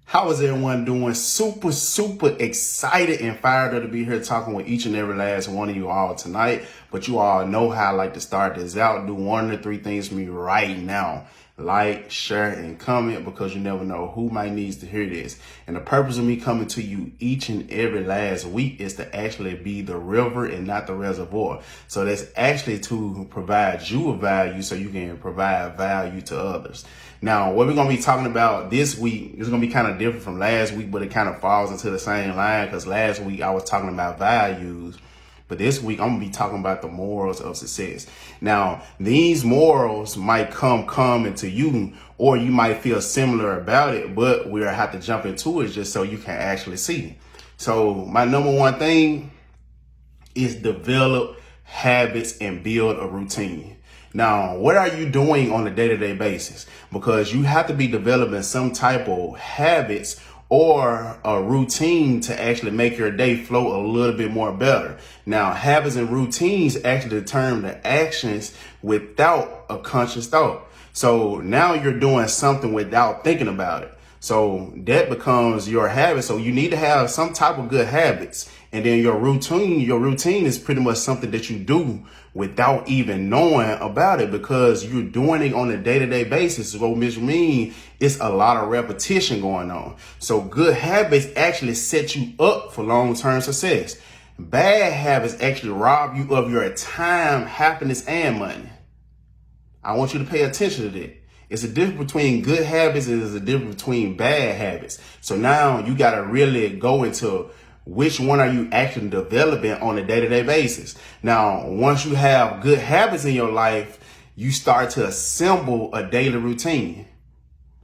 How is everyone doing? Super excited and fired up to be here talking with each and every last one of you all tonight. But you all know how I like to start this out. Do one of the three things for me right now. Like, share, and comment, because you never know who might needs to hear this. And the purpose of me coming to you each and every last week is to actually be the river and not the reservoir. So that's actually to provide you a value so you can provide value to others. Now, what we're going to be talking about this week is going to be kind of different from last week, but it kind of falls into the same line, because last week I was talking about values. But this week, I'm going to be talking about the morals of success. Now, these morals might come common to you, or you might feel similar about it, but we'll have to jump into it just so you can actually see. So my number one thing is develop habits and build a routine. Now, what are you doing on a day-to-day basis? Because you have to be developing some type of habits or a routine to actually make your day flow a little bit more better. Now, habits and routines actually determine the actions without a conscious thought. So now you're doing something without thinking about it. So that becomes your habit. So you need to have some type of good habits. And then your routine is pretty much something that you do without even knowing about it, because you're doing it on a day-to-day basis. So which means it's a lot of repetition going on. So good habits actually set you up for long-term success. Bad habits actually rob you of your time, happiness, and money. I want you to pay attention to that. It's a difference between good habits and there's a difference between bad habits. So now you got to really go into which one are you actually developing on a day-to-day basis. Now, once you have good habits in your life, you start to assemble a daily routine.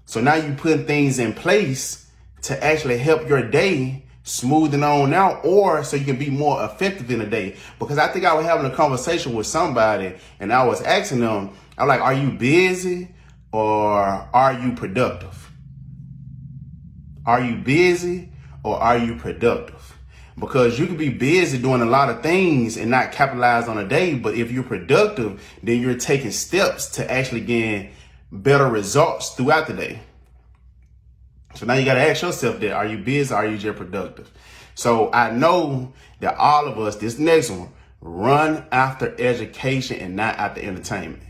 So now you put things in place to actually help your day smoothing on out, or so you can be more effective in a day. Because I think I was having a conversation with somebody and I was asking them, I'm like, are you busy or are you productive? Are you busy or are you productive? Because you can be busy doing a lot of things and not capitalize on a day. But if you're productive, then you're taking steps to actually gain better results throughout the day. So now you got to ask yourself that, are you busy or are you just productive? So I know that all of us, this next one, run after education and not after entertainment.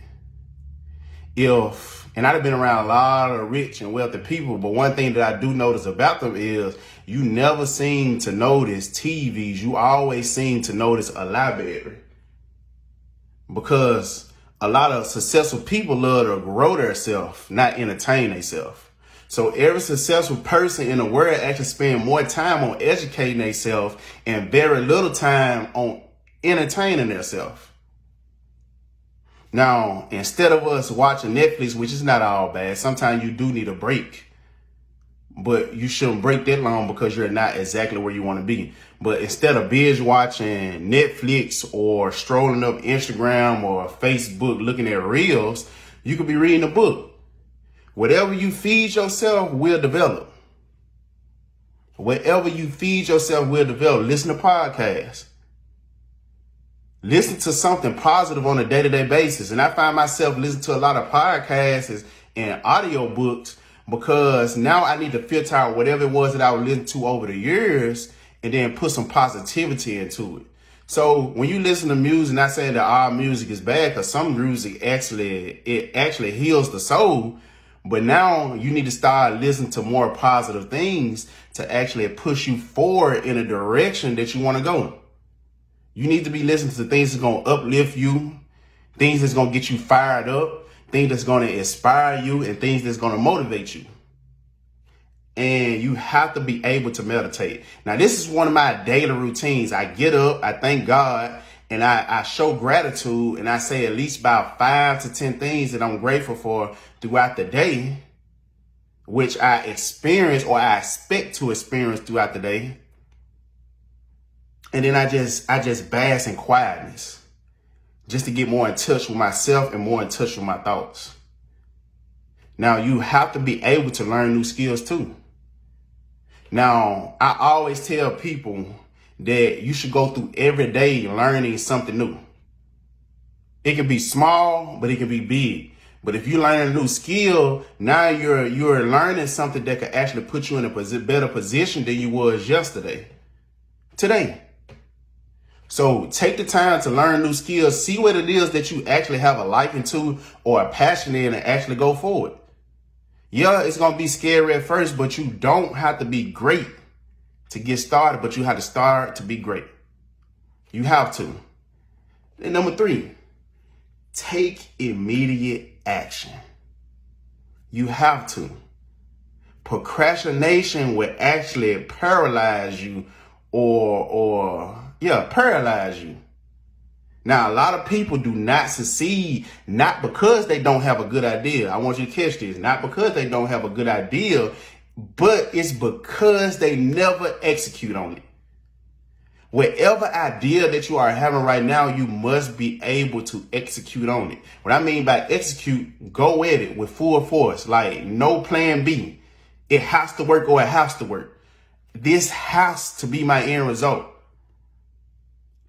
And I've been around a lot of rich and wealthy people, but one thing that I do notice about them is you never seem to notice TVs. You always seem to notice a library, because a lot of successful people love to grow themselves, not entertain themselves. So every successful person in the world actually spend more time on educating themselves and very little time on entertaining themselves. Now, instead of us watching Netflix, which is not all bad, sometimes you do need a break. But you shouldn't break that long, because you're not exactly where you want to be. But instead of binge watching Netflix or strolling up Instagram or Facebook looking at reels, you could be reading a book. Whatever you feed yourself will develop. Whatever you feed yourself will develop. Listen to podcasts. Listen to something positive on a day-to-day basis. And I find myself listening to a lot of podcasts and audio books, because now I need to filter out whatever it was that I was listening to over the years and then put some positivity into it. So when you listen to music, not saying that all music is bad, because some music actually heals the soul. But now you need to start listening to more positive things to actually push you forward in a direction that you want to go. You need to be listening to things that's going to uplift you, things that's going to get you fired up, things that's going to inspire you, and things that's going to motivate you. And you have to be able to meditate. Now, this is one of my daily routines. I get up, I thank God, and I show gratitude, and I say at least about 5 to 10 things that I'm grateful for throughout the day, which I experience or I expect to experience throughout the day. And then I just bask in quietness, just to get more in touch with myself and more in touch with my thoughts. Now, you have to be able to learn new skills too. Now, I always tell people that you should go through every day learning something new. It can be small, but it can be big. But if you learn a new skill, now you're learning something that could actually put you in a better position than you was today. So take the time to learn new skills. See what it is that you actually have a liking to or a passion in, and actually go forward. Yeah, it's going to be scary at first, but you don't have to be great to get started, but you have to start to be great. You have to. And number 3, take immediate action. You have to. Procrastination will actually paralyze you paralyze you. Now, a lot of people do not succeed, not because they don't have a good idea. I want you to catch this. Not because they don't have a good idea, but it's because they never execute on it. Whatever idea that you are having right now, you must be able to execute on it. What I mean by execute, go at it with full force, like no plan B. It has to work or it has to work. This has to be my end result.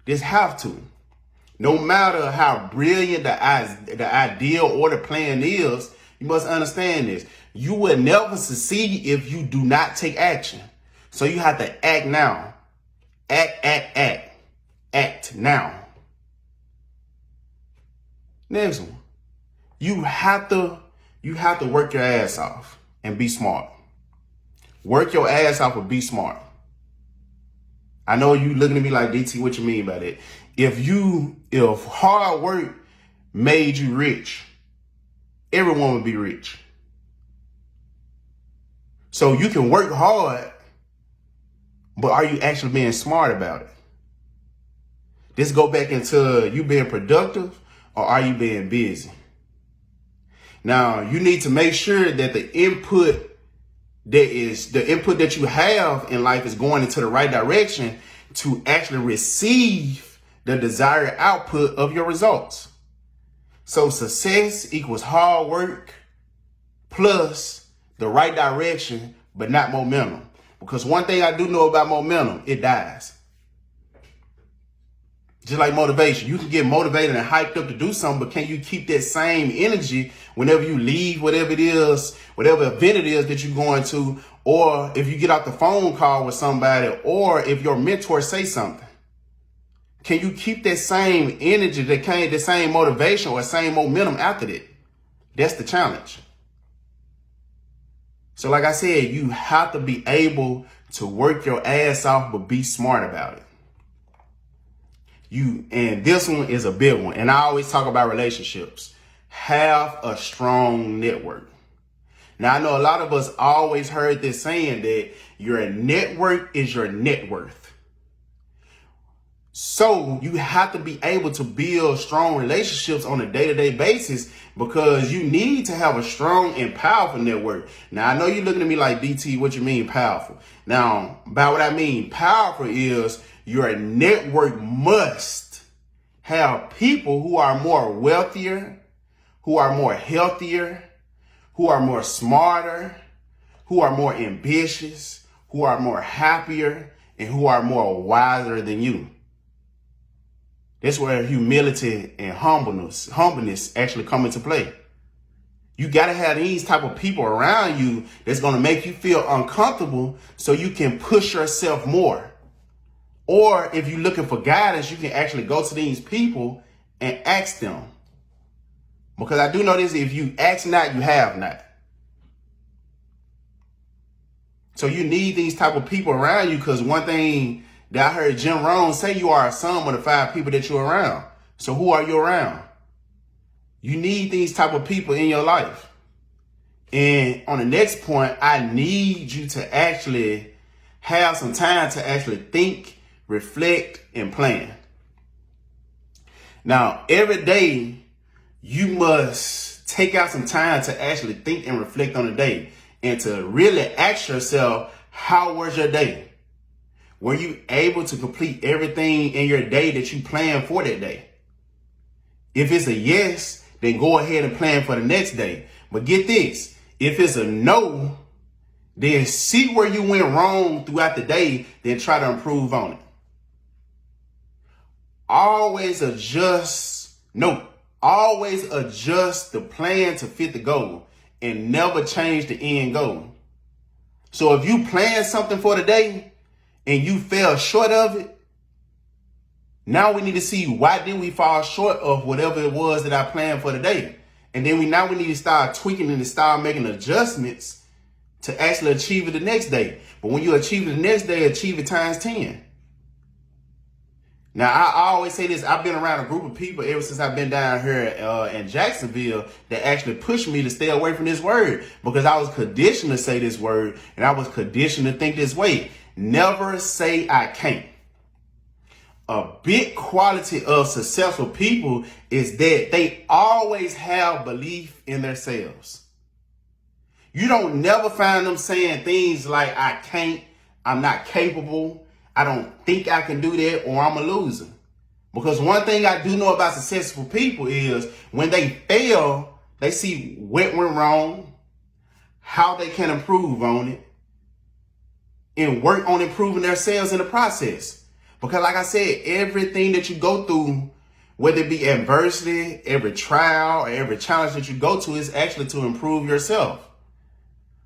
This have to. No matter how brilliant the idea or the plan is, you must understand this. You will never succeed if you do not take action. So you have to act now. Act now. Next one. You have to work your ass off and be smart. Work your ass off and be smart. I know you looking at me like, DT, what you mean by that? If hard work made you rich, everyone would be rich. So you can work hard, but are you actually being smart about it? This go back into you being productive, or are you being busy? Now, you need to make sure that the input that you have in life is going into the right direction to actually receive the desired output of your results. So success equals hard work plus the right direction, but not momentum. Because one thing I do know about momentum, it dies. Just like motivation, you can get motivated and hyped up to do something, but can you keep that same energy whenever you leave, whatever it is, whatever event it is that you're going to, or if you get off the phone call with somebody, or if your mentor say something? Can you keep that same energy, the same motivation or same momentum after that? That's the challenge. So like I said, you have to be able to work your ass off, but be smart about it. And this one is a big one. And I always talk about relationships. Have a strong network. Now, I know a lot of us always heard this saying that your network is your net worth. So you have to be able to build strong relationships on a day-to-day basis, because you need to have a strong and powerful network. Now, I know you're looking at me like, DT, what you mean powerful? Now, by what I mean powerful is your network must have people who are more wealthier, who are more healthier, who are more smarter, who are more ambitious, who are more happier, and who are more wiser than you. That's where humility and humbleness actually come into play. You got to have these type of people around you that's going to make you feel uncomfortable so you can push yourself more. Or if you're looking for guidance, you can actually go to these people and ask them. Because I do know this, if you ask not, you have not. So you need these type of people around you, because one thing that I heard Jim Rohn say, you are a sum of the 5 people that you're around. So who are you around? You need these type of people in your life. And on the next point, I need you to actually have some time to actually think, reflect, and plan. Now, every day you must take out some time to actually think and reflect on the day, and to really ask yourself, how was your day? Were you able to complete everything in your day that you planned for that day? If it's a yes, then go ahead and plan for the next day. But get this, if it's a no, then see where you went wrong throughout the day, then try to improve on it. Always Always adjust the plan to fit the goal and never change the end goal. So if you plan something for the day and you fell short of it, now we need to see why did we fall short of whatever it was that I planned for the day. And then we need to start tweaking and start making adjustments to actually achieve it the next day. But when you achieve it the next day, achieve it times 10. Now, I always say this. I've been around a group of people ever since I've been down here in Jacksonville that actually pushed me to stay away from this word, because I was conditioned to say this word and I was conditioned to think this way. Never say I can't. A big quality of successful people is that they always have belief in themselves. You don't never find them saying things like, I can't, I'm not capable, I don't think I can do that, or I'm a loser. Because one thing I do know about successful people is when they fail, they see what went wrong, how they can improve on it, and work on improving themselves in the process. Because like I said, everything that you go through, whether it be adversity, every trial, or every challenge that you go to, is actually to improve yourself.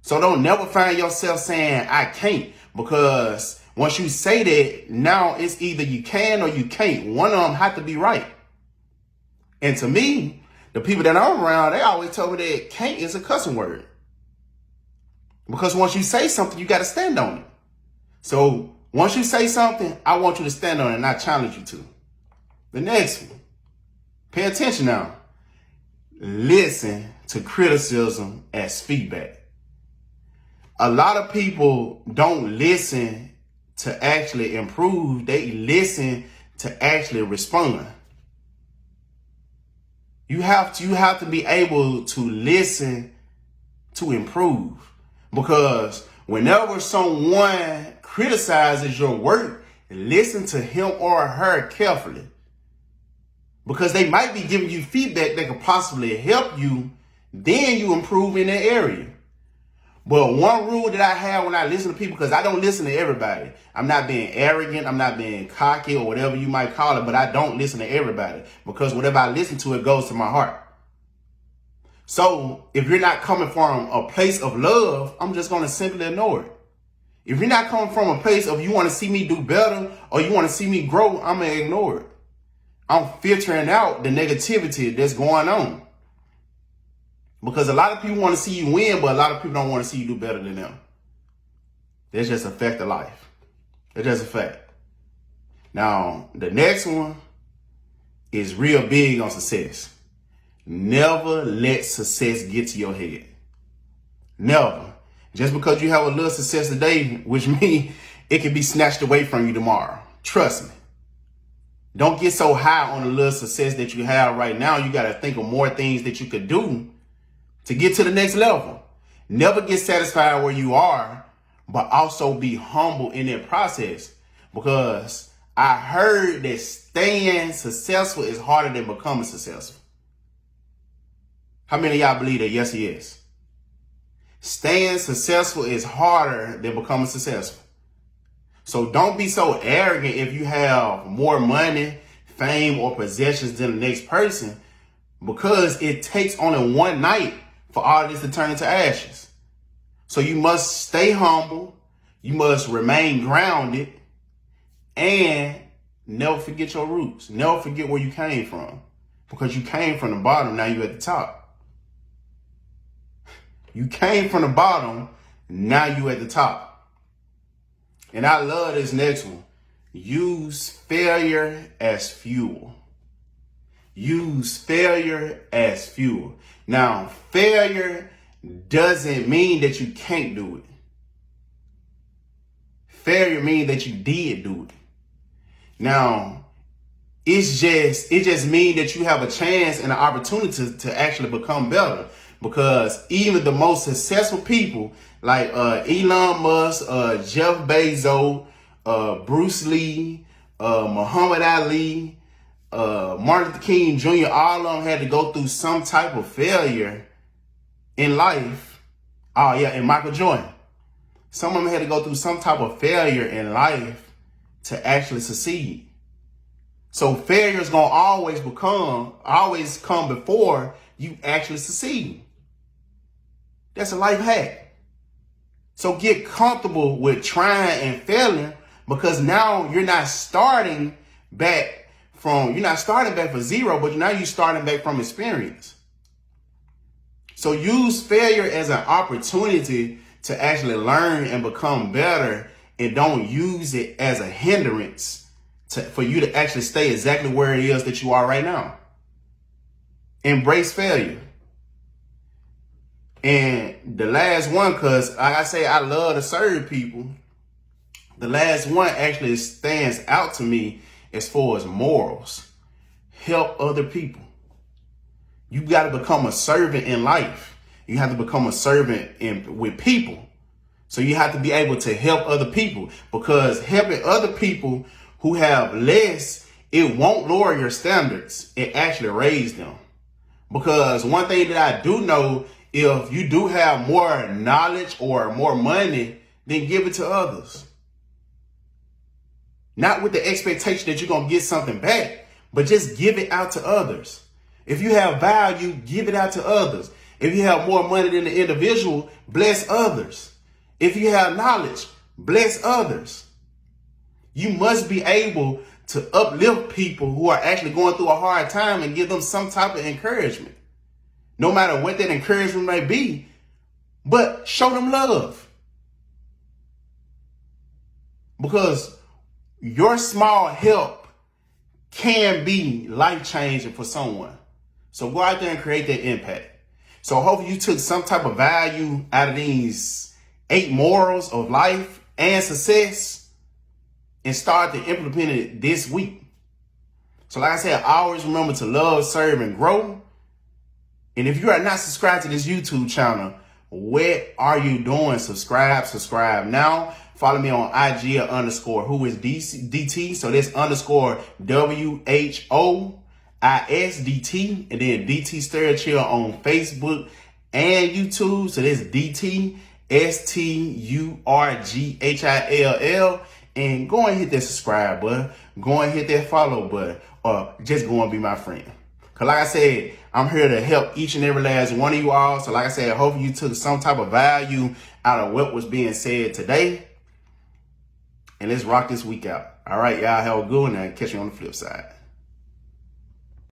So don't never find yourself saying, I can't, because once you say that, now it's either you can or you can't. One of them have to be right. And to me, the people that I'm around, they always tell me that can't is a cussing word. Because once you say something, you got to stand on it. So once you say something, I want you to stand on it and I challenge you to. The next one, pay attention now. Listen to criticism as feedback. A lot of people don't listen to actually improve. They listen to actually respond. You have to be able to listen to improve, because whenever someone criticizes your work, listen to him or her carefully, because they might be giving you feedback that could possibly help you. Then you improve in that area. But one rule that I have when I listen to people, because I don't listen to everybody. I'm not being arrogant. I'm not being cocky or whatever you might call it, but I don't listen to everybody, because whatever I listen to, it goes to my heart. So if you're not coming from a place of love, I'm just going to simply ignore it. If you're not coming from a place of you want to see me do better or you want to see me grow, I'm going to ignore it. I'm filtering out the negativity that's going on. Because a lot of people want to see you win, but a lot of people don't want to see you do better than them. That's just a fact of life. That's just a fact. Now, the next one is real big on success. Never let success get to your head. Never. Just because you have a little success today, which means it can be snatched away from you tomorrow. Trust me. Don't get so high on the little success that you have right now. You got to think of more things that you could do to get to the next level. Never get satisfied where you are, but also be humble in that process. Because I heard that staying successful is harder than becoming successful. How many of y'all believe that? Yes, it is. Staying successful is harder than becoming successful. So don't be so arrogant if you have more money, fame, or possessions than the next person, because it takes only one night for all this to turn into ashes. So you must stay humble, you must remain grounded, and never forget your roots. Never forget where you came from, because you came from the bottom, now you're at the top. You came from the bottom, now you at the top. And I love this next one. Use failure as fuel. Use failure as fuel. Now, failure doesn't mean that you can't do it. Failure means that you did do it. Now, it just means that you have a chance and an opportunity to actually become better. Because even the most successful people like Elon Musk, Jeff Bezos, Bruce Lee, Muhammad Ali, Martin Luther King Jr., all of them had to go through some type of failure in life. Oh yeah, and Michael Jordan. Some of them had to go through some type of failure in life to actually succeed. So failure is going to always come before you actually succeed. That's a life hack. So get comfortable with trying and failing, because now you're not starting back for zero, but now you're starting back from experience. So use failure as an opportunity to actually learn and become better, and don't use it as a hindrance for you to actually stay exactly where it is that you are right now. Embrace failure. And the last one, because like I say, I love to serve people. The last one actually stands out to me as far as morals. Help other people. You got to become a servant in life. You have to become a servant with people. So you have to be able to help other people, because helping other people who have less, it won't lower your standards. It actually raises them. Because one thing that I do know, if you do have more knowledge or more money, then give it to others. Not with the expectation that you're going to get something back, but just give it out to others. If you have value, give it out to others. If you have more money than the individual, bless others. If you have knowledge, bless others. You must be able to uplift people who are actually going through a hard time and give them some type of encouragement. No matter what that encouragement may be, but show them love. Because your small help can be life-changing for someone. So go out there and create that impact. So hopefully you took some type of value out of these 8 morals of life and success and start to implement it this week. So like I said, always remember to love, serve, and grow. And if you are not subscribed to this YouTube channel, what are you doing? Subscribe now. Follow me on IG at _whoisDT. So that's _WHOISDT. And then DT Sturchill on Facebook and YouTube. So that's DT STURGHILL. And go and hit that subscribe button. Go and hit that follow button. Or just go and be my friend. Because like I said, I'm here to help each and every last one of you all. So like I said, I hope you took some type of value out of what was being said today. And let's rock this week out. All right, y'all have a good one and catch you on the flip side.